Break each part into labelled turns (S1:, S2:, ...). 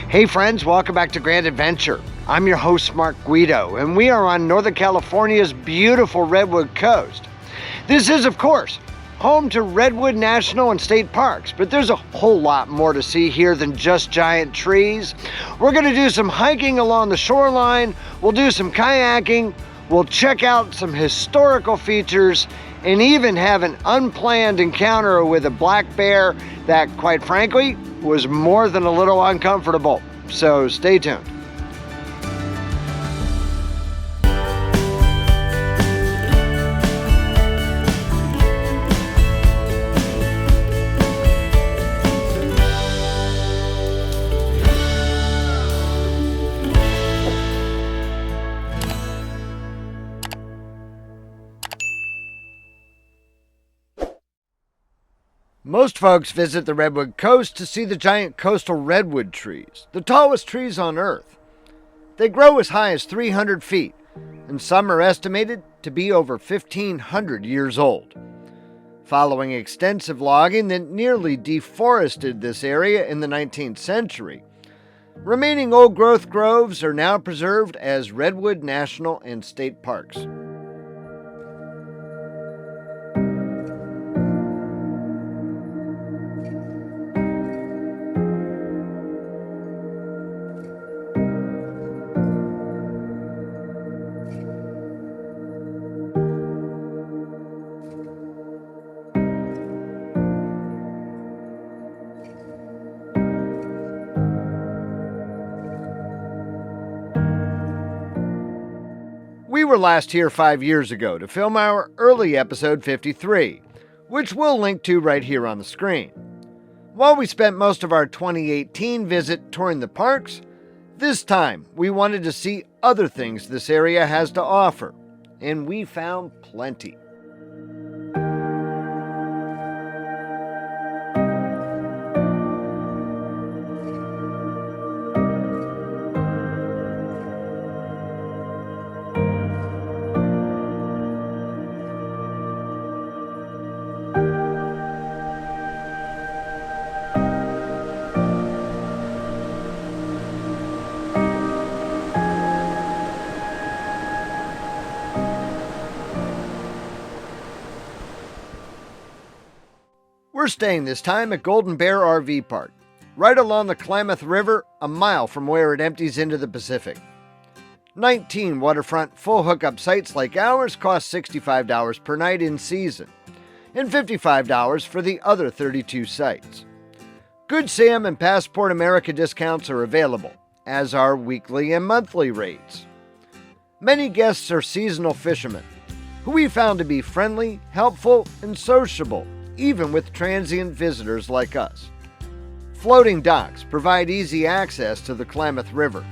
S1: Hey friends, welcome back to Grand Adventure. I'm your host Mark Guido, and we are on Northern California's beautiful Redwood Coast. This is, of course, home to Redwood National and State Parks, but there's a whole lot more to see here than just giant trees. We're going to do some hiking along the shoreline, we'll do some kayaking, we'll check out some historical features, and even have an unplanned encounter with a black bear that, quite frankly, was more than a little uncomfortable. So stay tuned. Most folks visit the Redwood Coast to see the giant coastal redwood trees, the tallest trees on Earth. They grow as high as 300 feet, and some are estimated to be over 1,500 years old. Following extensive logging that nearly deforested this area in the 19th century, remaining old-growth groves are now preserved as Redwood National and State Parks. We were last here 5 years ago to film our early episode 53, which we'll link to right here on the screen. While we spent most of our 2018 visit touring the parks, this time we wanted to see other things this area has to offer, and we found plenty. We're staying this time at Golden Bear RV Park, right along the Klamath River, a mile from where it empties into the Pacific. 19 waterfront full hookup sites like ours cost $65 per night in season, and $55 for the other 32 sites. Good Sam and Passport America discounts are available, as are weekly and monthly rates. Many guests are seasonal fishermen, who we found to be friendly, helpful, and sociable, even with transient visitors like us. Floating docks provide easy access to the Klamath River.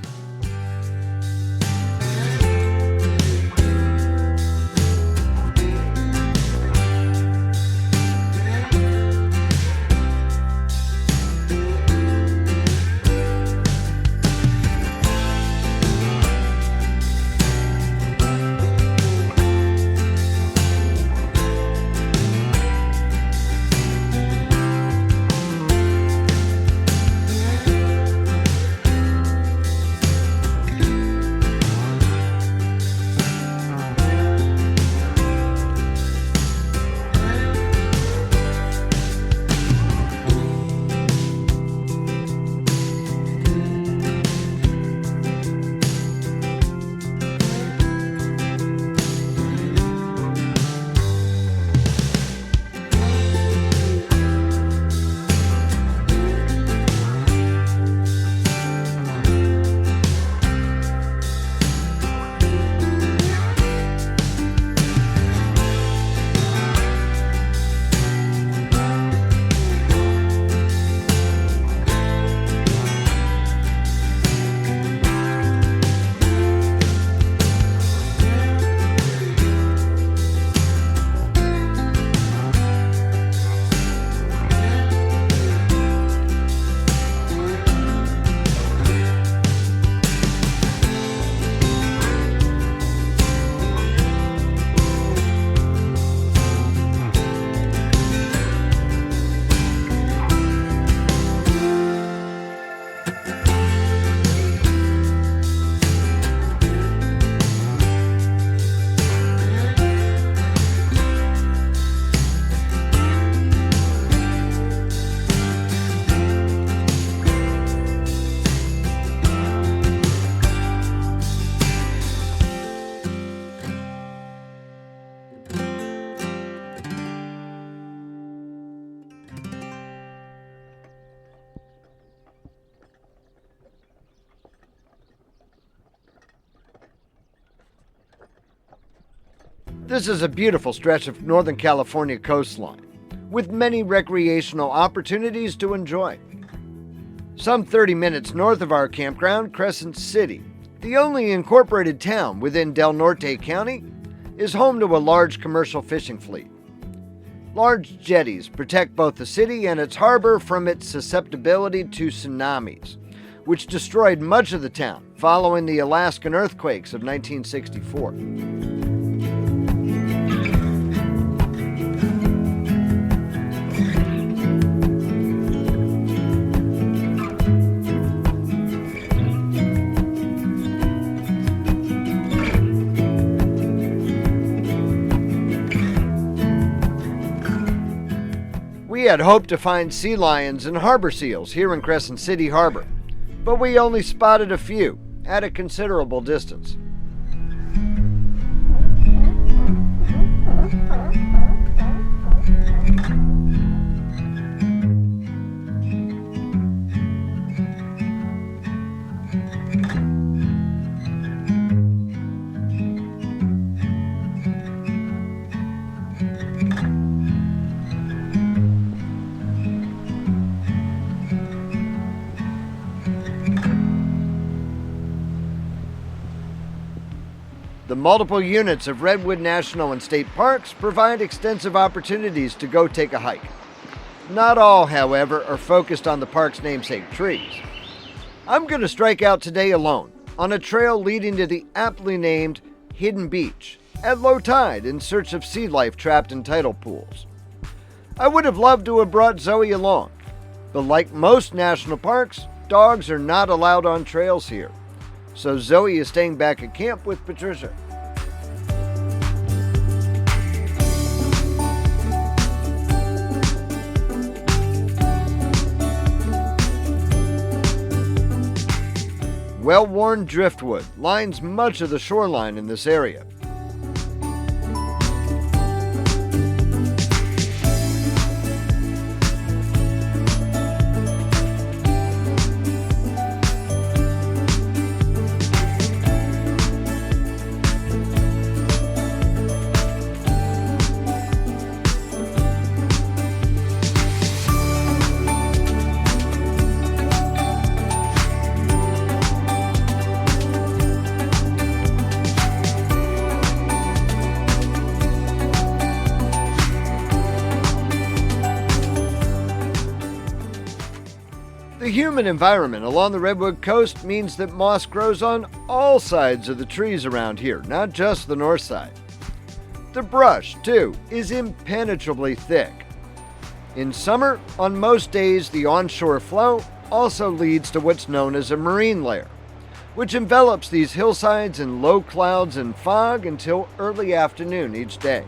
S1: This is a beautiful stretch of Northern California coastline, with many recreational opportunities to enjoy. Some 30 minutes north of our campground, Crescent City, the only incorporated town within Del Norte County, is home to a large commercial fishing fleet. Large jetties protect both the city and its harbor from its susceptibility to tsunamis, which destroyed much of the town following the Alaskan earthquakes of 1964. We had hoped to find sea lions and harbor seals here in Crescent City Harbor, but we only spotted a few at a considerable distance. The multiple units of Redwood National and State Parks provide extensive opportunities to go take a hike. Not all, however, are focused on the park's namesake trees. I'm going to strike out today alone on a trail leading to the aptly named Hidden Beach at low tide in search of sea life trapped in tidal pools. I would have loved to have brought Zoe along, but like most national parks, dogs are not allowed on trails here. So Zoe is staying back at camp with Patricia. Well-worn driftwood lines much of the shoreline in this area. The humid environment along the Redwood Coast means that moss grows on all sides of the trees around here, not just the north side. The brush, too, is impenetrably thick. In summer, on most days, the onshore flow also leads to what's known as a marine layer, which envelops these hillsides in low clouds and fog until early afternoon each day.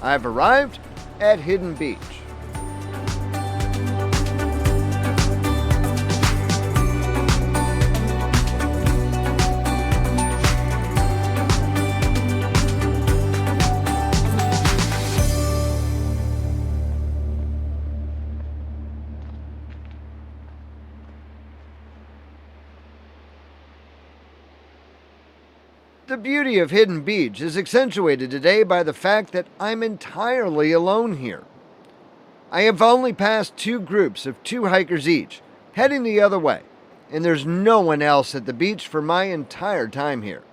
S1: I've arrived at Hidden Beach. The beauty of Hidden Beach is accentuated today by the fact that I'm entirely alone here. I have only passed two groups of two hikers each, heading the other way, and there's no one else at the beach for my entire time here.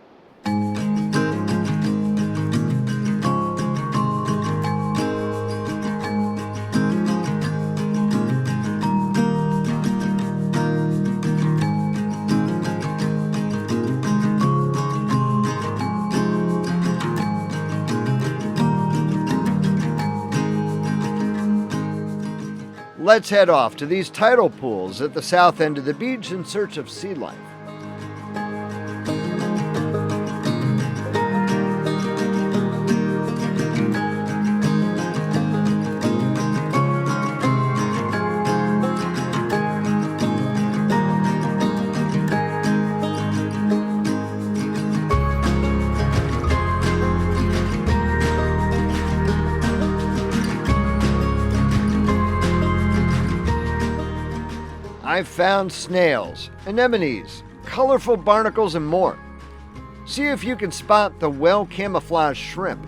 S1: Let's head off to these tidal pools at the south end of the beach in search of sea life. I've found snails, anemones, colorful barnacles, and more. See if you can spot the well-camouflaged shrimp.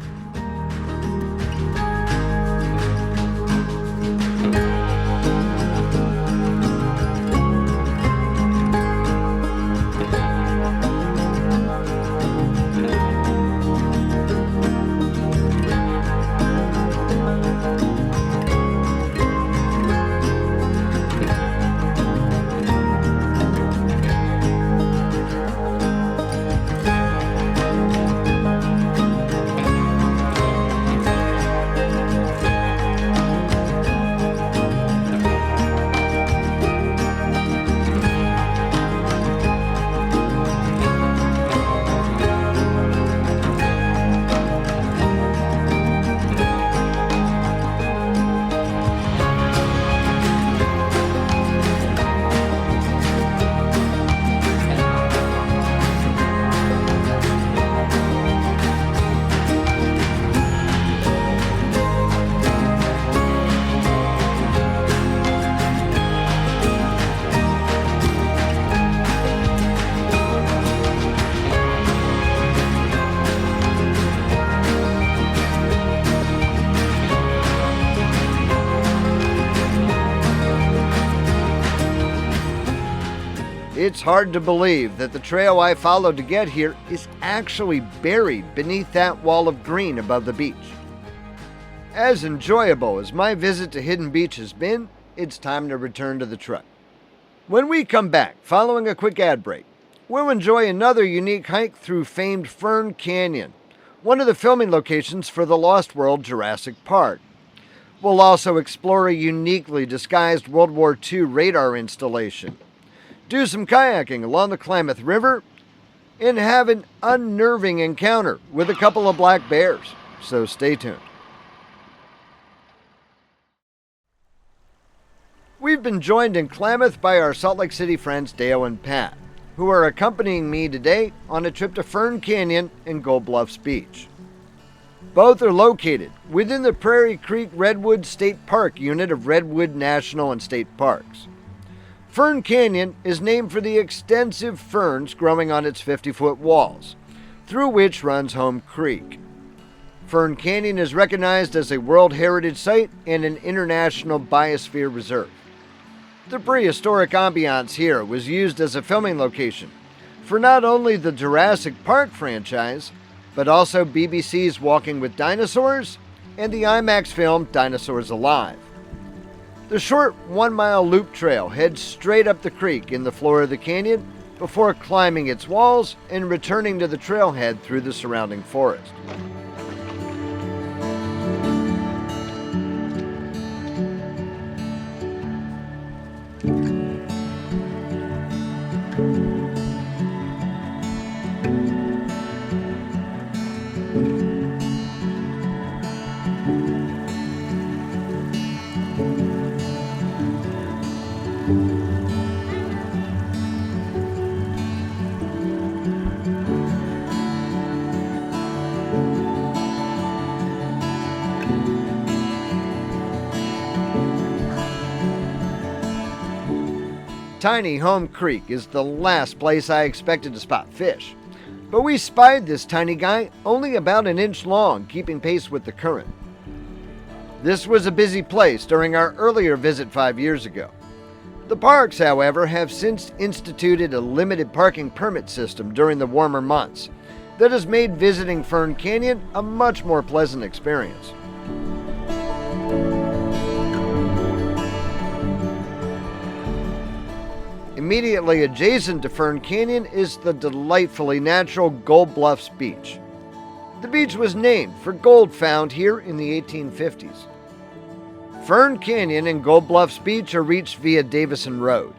S1: It's hard to believe that the trail I followed to get here is actually buried beneath that wall of green above the beach. As enjoyable as my visit to Hidden Beach has been, it's time to return to the truck. When we come back, following a quick ad break, we'll enjoy another unique hike through famed Fern Canyon, one of the filming locations for the Lost World Jurassic Park. We'll also explore a uniquely disguised World War II radar installation, do some kayaking along the Klamath River, and have an unnerving encounter with a couple of black bears. So stay tuned. We've been joined in Klamath by our Salt Lake City friends Dale and Pat, who are accompanying me today on a trip to Fern Canyon and Gold Bluffs Beach. Both are located within the Prairie Creek Redwood State Park unit of Redwood National and State Parks. Fern Canyon is named for the extensive ferns growing on its 50-foot walls, through which runs Home Creek. Fern Canyon is recognized as a World Heritage Site and an International Biosphere Reserve. The prehistoric ambiance here was used as a filming location for not only the Jurassic Park franchise, but also BBC's Walking with Dinosaurs and the IMAX film Dinosaurs Alive. The short 1-mile loop trail heads straight up the creek in the floor of the canyon before climbing its walls and returning to the trailhead through the surrounding forest. Tiny Home Creek is the last place I expected to spot fish. but we spied this tiny guy only about an inch long, keeping pace with the current. This was a busy place during our earlier visit 5 years ago. The parks, however, have since instituted a limited parking permit system during the warmer months that has made visiting Fern Canyon a much more pleasant experience. Immediately adjacent to Fern Canyon is the delightfully natural Gold Bluffs Beach. The beach was named for gold found here in the 1850s. Fern Canyon and Gold Bluffs Beach are reached via Davison Road,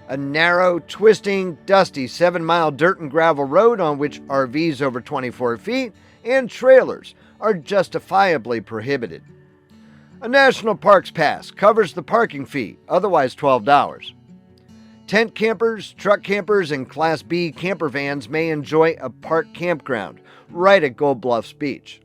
S1: a narrow, twisting, dusty 7-mile dirt and gravel road on which RVs over 24 feet and trailers are justifiably prohibited. A National Parks Pass covers the parking fee, otherwise $12. Tent campers, truck campers, and Class B camper vans may enjoy a park campground right at Gold Bluffs Beach.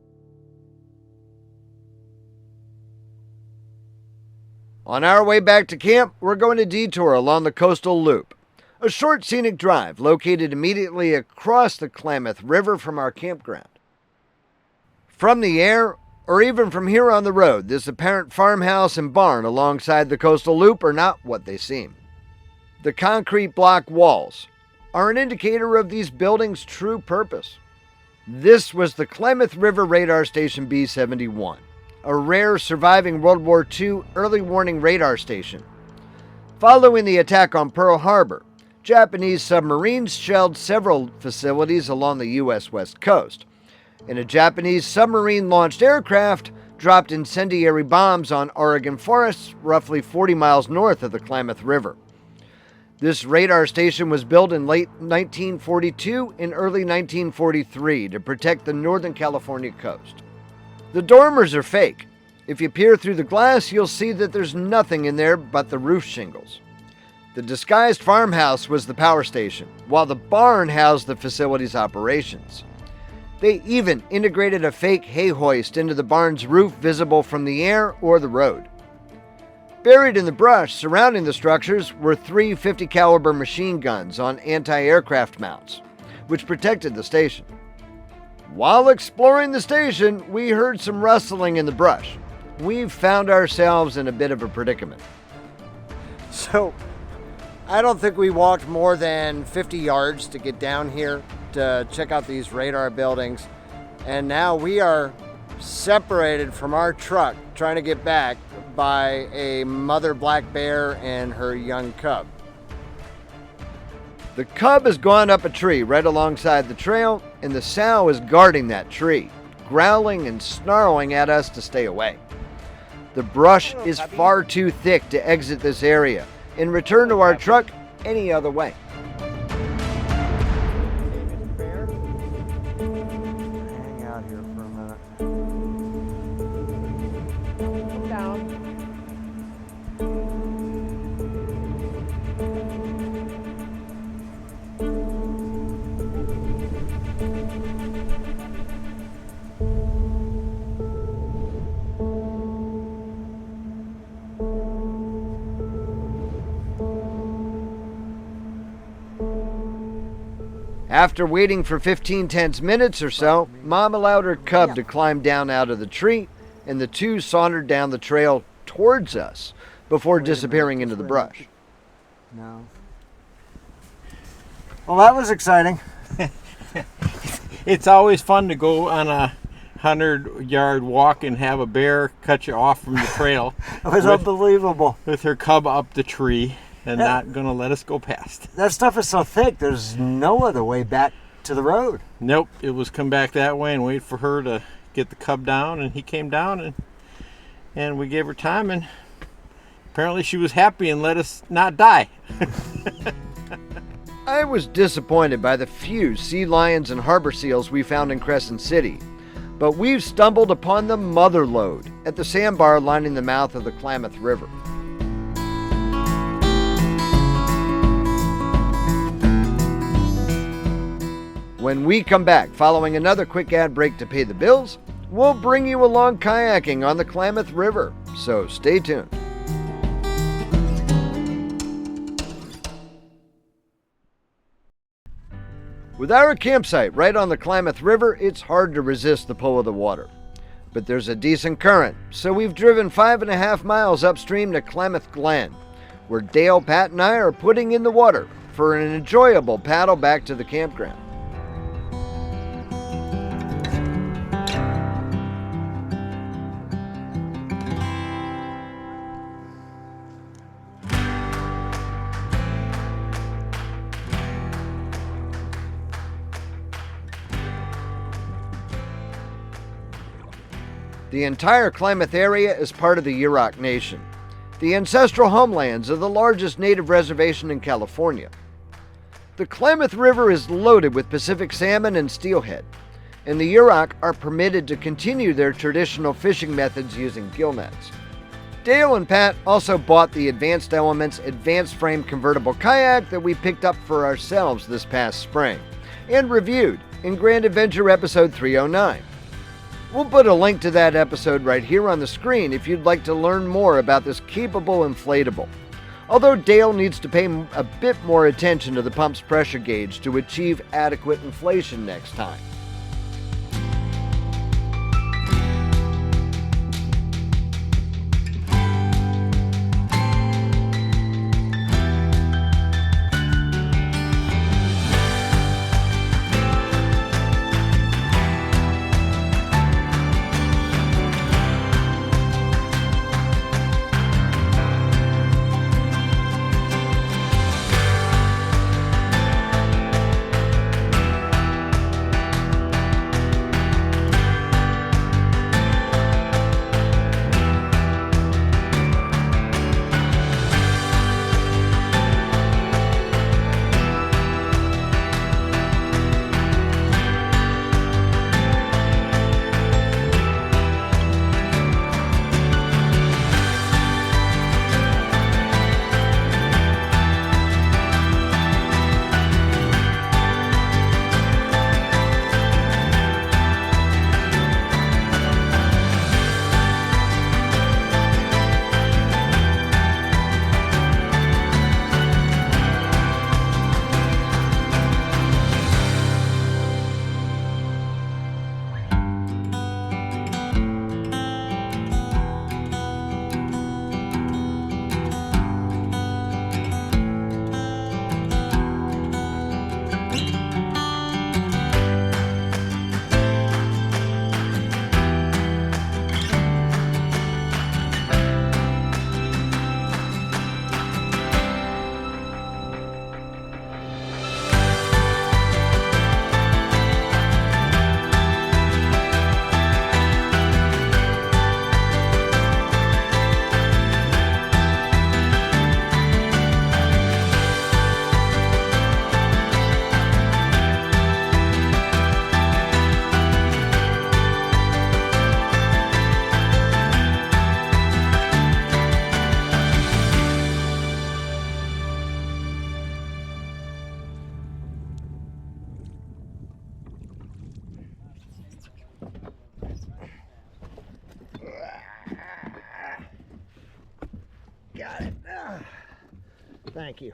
S1: On our way back to camp, we're going to detour along the Coastal Loop, a short scenic drive located immediately across the Klamath River from our campground. From the air, or even from here on the road, this apparent farmhouse and barn alongside the Coastal Loop are not what they seem. The concrete block walls are an indicator of these buildings' true purpose. This was the Klamath River Radar Station B-71. A rare surviving World War II early warning radar station. Following the attack on Pearl Harbor, Japanese submarines shelled several facilities along the U.S. West Coast, and a Japanese submarine-launched aircraft dropped incendiary bombs on Oregon forests roughly 40 miles north of the Klamath River. This radar station was built in late 1942 and early 1943 to protect the Northern California coast. The dormers are fake. If you peer through the glass, you'll see that there's nothing in there but the roof shingles. The disguised farmhouse was the power station, while the barn housed the facility's operations. They even integrated a fake hay hoist into the barn's roof visible from the air or the road. Buried in the brush surrounding the structures were 3 .50 caliber machine guns on anti-aircraft mounts, which protected the station. While exploring the station, we heard some rustling in the brush. We've found ourselves in a bit of a predicament. So, I don't think we walked more than 50 yards to get down here to check out these radar buildings. And now we are separated from our truck trying to get back by a mother black bear and her young cub. The cub has gone up a tree right alongside the trail, and the sow is guarding that tree, growling and snarling at us to stay away. The brush is far too thick to exit this area and return to our truck any other way. Hang out here for a minute. Come down. After waiting for 15 tense minutes or so, Mom allowed her cub to climb down out of the tree, and the two sauntered down the trail towards us before disappearing into the brush.
S2: No. Well, that was exciting.
S3: It's always fun to go on a 100-yard walk and have a bear cut you off from the trail.
S2: It was unbelievable.
S3: With her cub up the tree and not going to let us go past.
S2: That stuff is so thick, there's no other way back to the road.
S3: Nope, it was come back that way and wait for her to get the cub down, and he came down, and we gave her time, and apparently she was happy and let us not die.
S1: I was disappointed by the few sea lions and harbor seals we found in Crescent City, but we've stumbled upon the mother lode at the sandbar lining the mouth of the Klamath River. When we come back, following another quick ad break to pay the bills, we'll bring you along kayaking on the Klamath River, so stay tuned. With our campsite right on the Klamath River, it's hard to resist the pull of the water. But there's a decent current, so we've driven 5.5 miles upstream to Klamath Glen, where Dale, Pat, and I are putting in the water for an enjoyable paddle back to the campground. The entire Klamath area is part of the Yurok Nation, the ancestral homelands of the largest native reservation in California. The Klamath River is loaded with Pacific salmon and steelhead, and the Yurok are permitted to continue their traditional fishing methods using gill nets. Dale and Pat also bought the Advanced Elements Advanced Frame Convertible Kayak that we picked up for ourselves this past spring, and reviewed in Grand Adventure Episode 309. We'll put a link to that episode right here on the screen if you'd like to learn more about this capable inflatable. Although Dale needs to pay a bit more attention to the pump's pressure gauge to achieve adequate inflation next time. Got it. Thank you.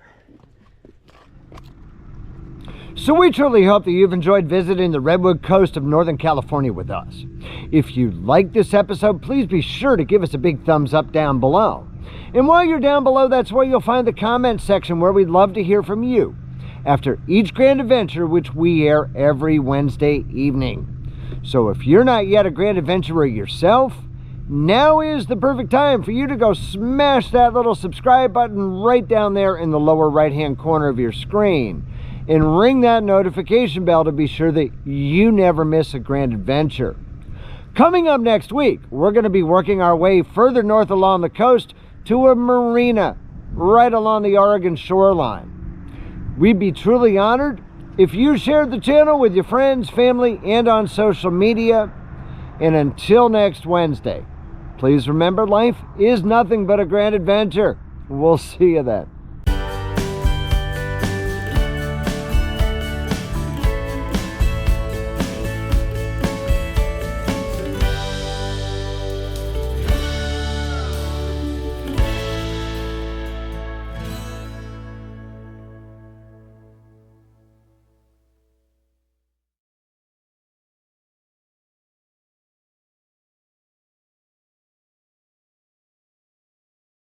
S1: So we truly hope that you've enjoyed visiting the Redwood Coast of Northern California with us. If you liked this episode, please be sure to give us a big thumbs up down below. And while you're down below, that's where you'll find the comment section where we'd love to hear from you after each Grand Adventure, which we air every Wednesday evening. So if you're not yet a Grand Adventurer yourself, now is the perfect time for you to go smash that little subscribe button right down there in the lower right-hand corner of your screen and ring that notification bell to be sure that you never miss a Grand Adventure. Coming up next week, we're going to be working our way further north along the coast to a marina right along the Oregon shoreline. We'd be truly honored if you shared the channel with your friends, family, and on social media. And until next Wednesday, please remember life is nothing but a grand adventure. We'll see you then.